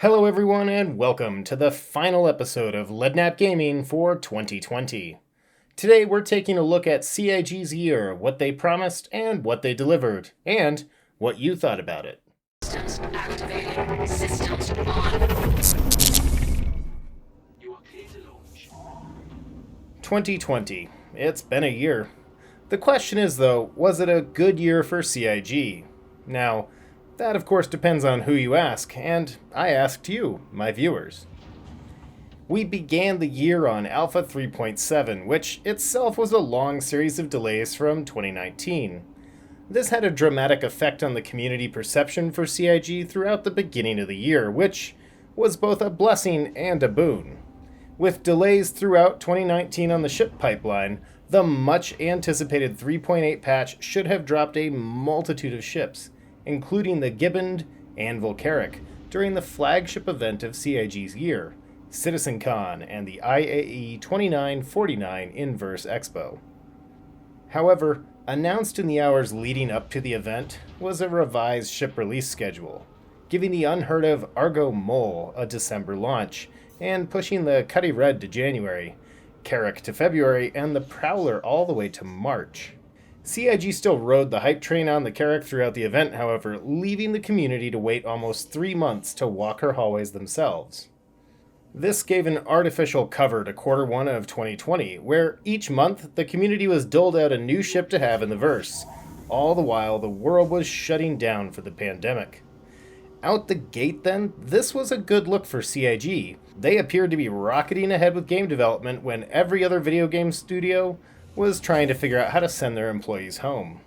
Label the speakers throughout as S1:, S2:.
S1: Hello everyone and welcome to the final episode of Leadnap Gaming for 2020. Today we're taking a look at CIG's year, what they promised and what they delivered, and what you thought about it.
S2: Systems activating. Systems on. You are clear to launch.
S1: 2020. It's been a year. The question is though, was it a good year for CIG? Now, that of course depends on who you ask, and I asked you, my viewers. We began the year on Alpha 3.7, which itself was a long series of delays from 2019. This had a dramatic effect on the community perception for CIG throughout the beginning of the year, which was both a blessing and a boon. With delays throughout 2019 on the ship pipeline, the much-anticipated 3.8 patch should have dropped a multitude of ships, including the Gibbond and Volcaric, during the flagship event of CIG's year, CitizenCon and the IAE 2949 Inverse Expo. However, announced in the hours leading up to the event was a revised ship release schedule, giving the unheard of Argo Mole a December launch, and pushing the Cuddy Red to January, Carrack to February, and the Prowler all the way to March. CIG still rode the hype train on the Carrack throughout the event, however, leaving the community to wait almost 3 months to walk her hallways themselves. This gave an artificial cover to Q1 of 2020, where each month the community was doled out a new ship to have in the verse, all the while the world was shutting down for the pandemic. Out the gate then, this was a good look for CIG. They appeared to be rocketing ahead with game development when every other video game studio was trying to figure out how to send their employees home.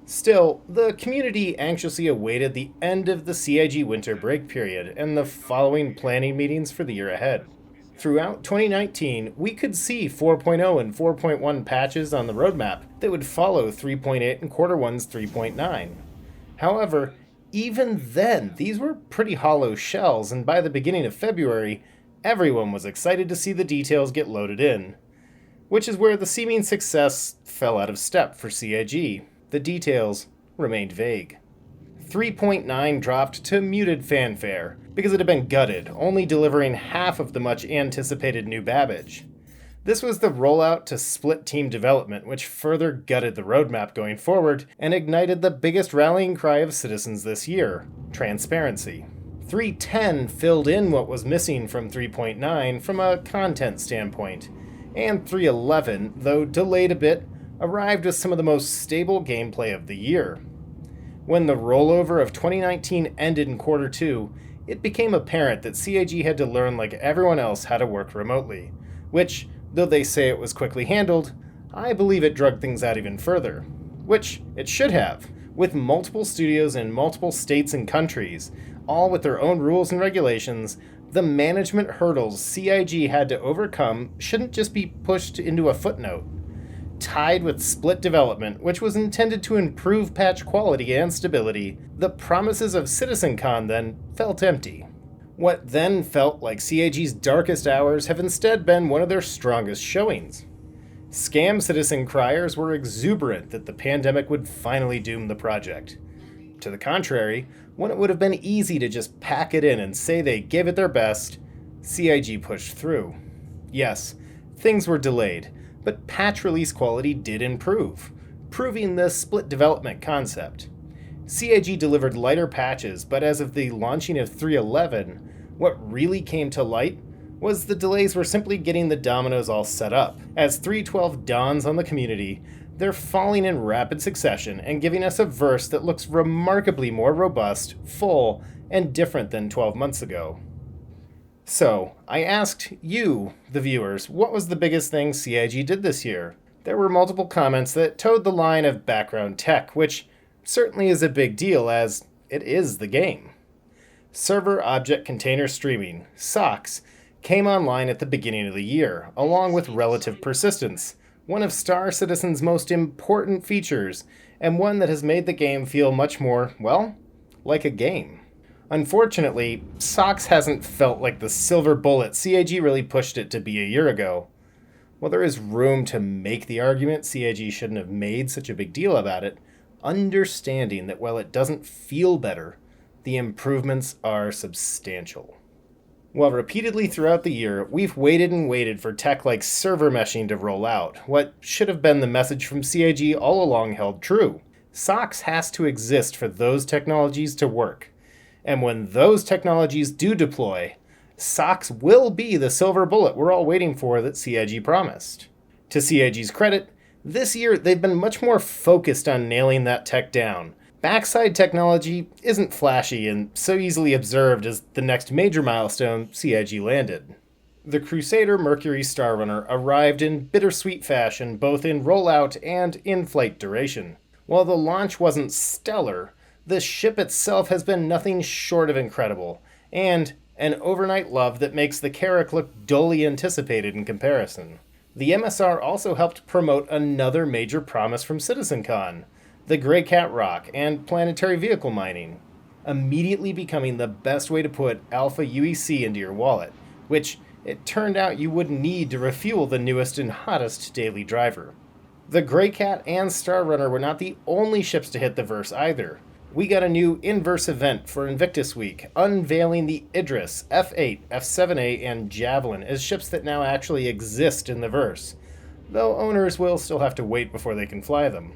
S1: Still, the community anxiously awaited the end of the CIG winter break period and the following planning meetings for the year ahead. Throughout 2019, we could see 4.0 and 4.1 patches on the roadmap that would follow 3.8 and Q1's 3.9. However, even then, these were pretty hollow shells, and by the beginning of February, everyone was excited to see the details get loaded in, which is where the seeming success fell out of step for CIG. The details remained vague. 3.9 dropped to muted fanfare because it had been gutted, only delivering half of the much anticipated new Babbage. This was the rollout to split team development, which further gutted the roadmap going forward and ignited the biggest rallying cry of citizens this year: transparency. 3.10 filled in what was missing from 3.9 from a content standpoint, and 3.11, though delayed a bit, arrived with some of the most stable gameplay of the year. When the rollover of 2019 ended in Q2, it became apparent that CIG had to learn like everyone else how to work remotely, which, though they say it was quickly handled, I believe it dragged things out even further. Which it should have, with multiple studios in multiple states and countries, all with their own rules and regulations. The management hurdles CIG had to overcome shouldn't just be pushed into a footnote. Tied with split development, which was intended to improve patch quality and stability, the promises of CitizenCon then felt empty. What then felt like CIG's darkest hours have instead been one of their strongest showings. Scam citizen criers were exuberant that the pandemic would finally doom the project. To the contrary, when it would have been easy to just pack it in and say they gave it their best, CIG pushed through. Yes, things were delayed, but patch release quality did improve, proving the split development concept. CIG delivered lighter patches, but as of the launching of 3.11, what really came to light was the delays were simply getting the dominoes all set up. As 3.12 dawns on the community, they're falling in rapid succession and giving us a verse that looks remarkably more robust, full, and different than 12 months ago. So, I asked you, the viewers, what was the biggest thing CIG did this year? There were multiple comments that towed the line of background tech, which certainly is a big deal as it is the game. Server Object Container Streaming, SOCKS, came online at the beginning of the year, along with relative persistence, one of Star Citizen's most important features, and one that has made the game feel much more, well, like a game. Unfortunately, SOCKS hasn't felt like the silver bullet CIG really pushed it to be a year ago. While there is room to make the argument CIG shouldn't have made such a big deal about it, understanding that while it doesn't feel better, The improvements are substantial. While repeatedly throughout the year, we've waited and waited for tech like server meshing to roll out, what should have been the message from CIG all along held true. SOX has to exist for those technologies to work. And when those technologies do deploy, SOX will be the silver bullet we're all waiting for that CIG promised. To CIG's credit, this year they've been much more focused on nailing that tech down. Backside technology isn't flashy and so easily observed as the next major milestone CIG landed. The Crusader Mercury Starrunner arrived in bittersweet fashion both in rollout and in-flight duration. While the launch wasn't stellar, the ship itself has been nothing short of incredible, and an overnight love that makes the Carrack look dully anticipated in comparison. The MSR also helped promote another major promise from CitizenCon, the Grey Cat Rock and planetary vehicle mining, immediately becoming the best way to put Alpha UEC into your wallet, which it turned out you wouldn't need to refuel the newest and hottest daily driver. The Grey Cat and Starrunner were not the only ships to hit the verse either. We got a new Inverse event for Invictus Week, unveiling the Idris, F8, F7A, and Javelin as ships that now actually exist in the verse, though owners will still have to wait before they can fly them.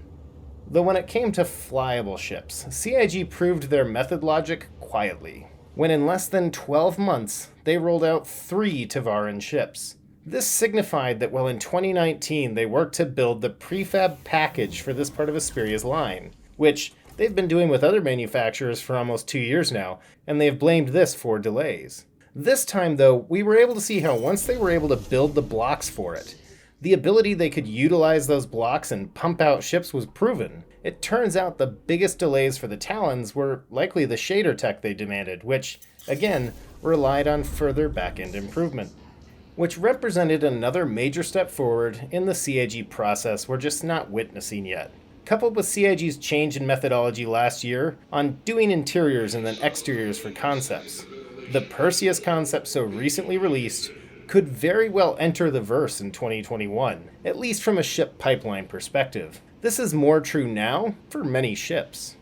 S1: Though when it came to flyable ships, CIG proved their method logic quietly, when in less than 12 months, they rolled out 3 Tavaran ships. This signified that while in 2019 they worked to build the prefab package for this part of Asperia's line, which they've been doing with other manufacturers for almost 2 years now, and they've blamed this for delays. This time, though, we were able to see how once they were able to build the blocks for it, the ability they could utilize those blocks and pump out ships was proven. It turns out the biggest delays for the Talons were likely the shader tech they demanded, which, again, relied on further back-end improvement. Which represented another major step forward in the CIG process we're just not witnessing yet. Coupled with CIG's change in methodology last year on doing interiors and then exteriors for concepts, the Perseus concept so recently released could very well enter the verse in 2021, at least from a ship pipeline perspective. This is more true now for many ships.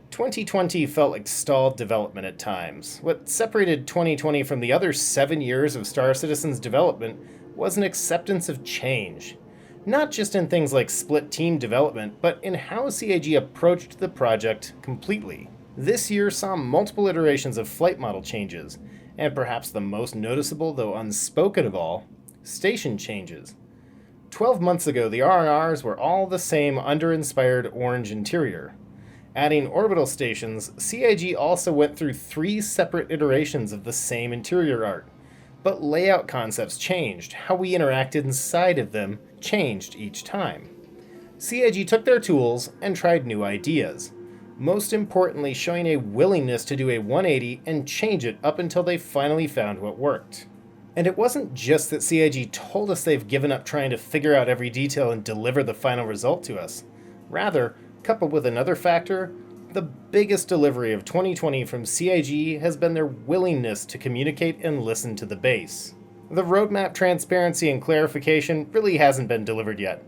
S1: 2020 felt like stalled development at times. What separated 2020 from the other 7 years of Star Citizen's development was an acceptance of change. Not just in things like split team development, but in how CIG approached the project completely. This year saw multiple iterations of flight model changes, and perhaps the most noticeable, though unspoken of all, station changes. 12 months ago, the R&Rs were all the same under-inspired orange interior. Adding orbital stations, CIG also went through 3 separate iterations of the same interior art. But layout concepts changed, how we interacted inside of them changed each time. CIG took their tools and tried new ideas, most importantly showing a willingness to do a 180 and change it up until they finally found what worked. And it wasn't just that CIG told us they've given up trying to figure out every detail and deliver the final result to us. Rather, coupled with another factor, the biggest delivery of 2020 from CIG has been their willingness to communicate and listen to the base. The roadmap transparency and clarification really hasn't been delivered yet,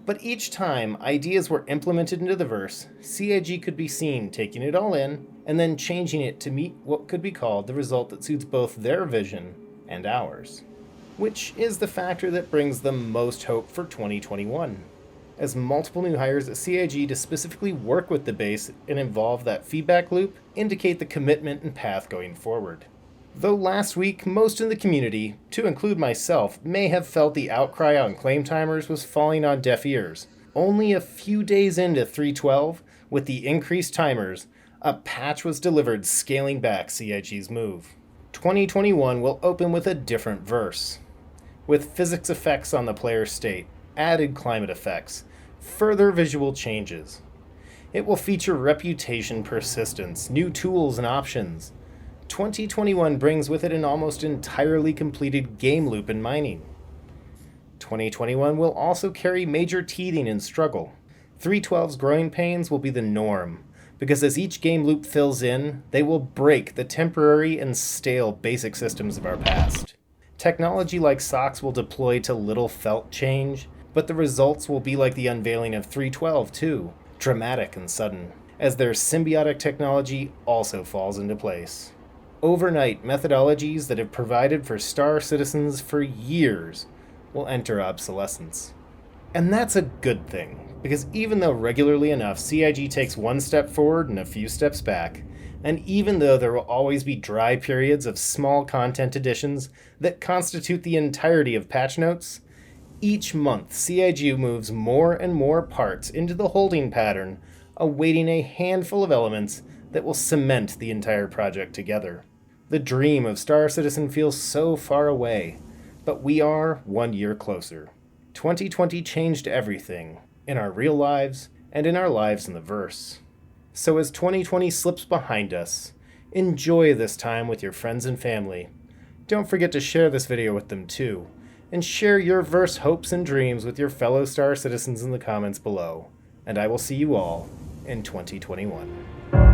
S1: but each time ideas were implemented into the verse, CIG could be seen taking it all in and then changing it to meet what could be called the result that suits both their vision and ours, which is the factor that brings the most hope for 2021. As multiple new hires at CIG to specifically work with the base and involve that feedback loop indicate the commitment and path going forward. Though last week, most in the community, to include myself, may have felt the outcry on claim timers was falling on deaf ears. Only a few days into 3.12, with the increased timers, a patch was delivered scaling back CIG's move. 2021 will open with a different verse, with physics effects on the player state, added climate effects, further visual changes. It will feature reputation persistence, new tools and options. 2021 brings with it an almost entirely completed game loop in mining. 2021 will also carry major teething and struggle. 3.12's growing pains will be the norm, because as each game loop fills in, they will break the temporary and stale basic systems of our past. Technology like SOX will deploy to little felt change, but the results will be like the unveiling of 3.12 too, dramatic and sudden. as their symbiotic technology also falls into place. Overnight, methodologies that have provided for Star Citizens for years will enter obsolescence. And that's a good thing, because even though regularly enough CIG takes one step forward and a few steps back, and even though there will always be dry periods of small content additions that constitute the entirety of patch notes, each month CIG moves more and more parts into the holding pattern, awaiting a handful of elements that will cement the entire project together. The dream of Star Citizen feels so far away, but we are 1 year closer. 2020 changed everything, in our real lives and in our lives in the verse. So as 2020 slips behind us, enjoy this time with your friends and family. Don't forget to share this video with them too, and share your verse hopes and dreams with your fellow Star Citizens in the comments below. And I will see you all in 2021.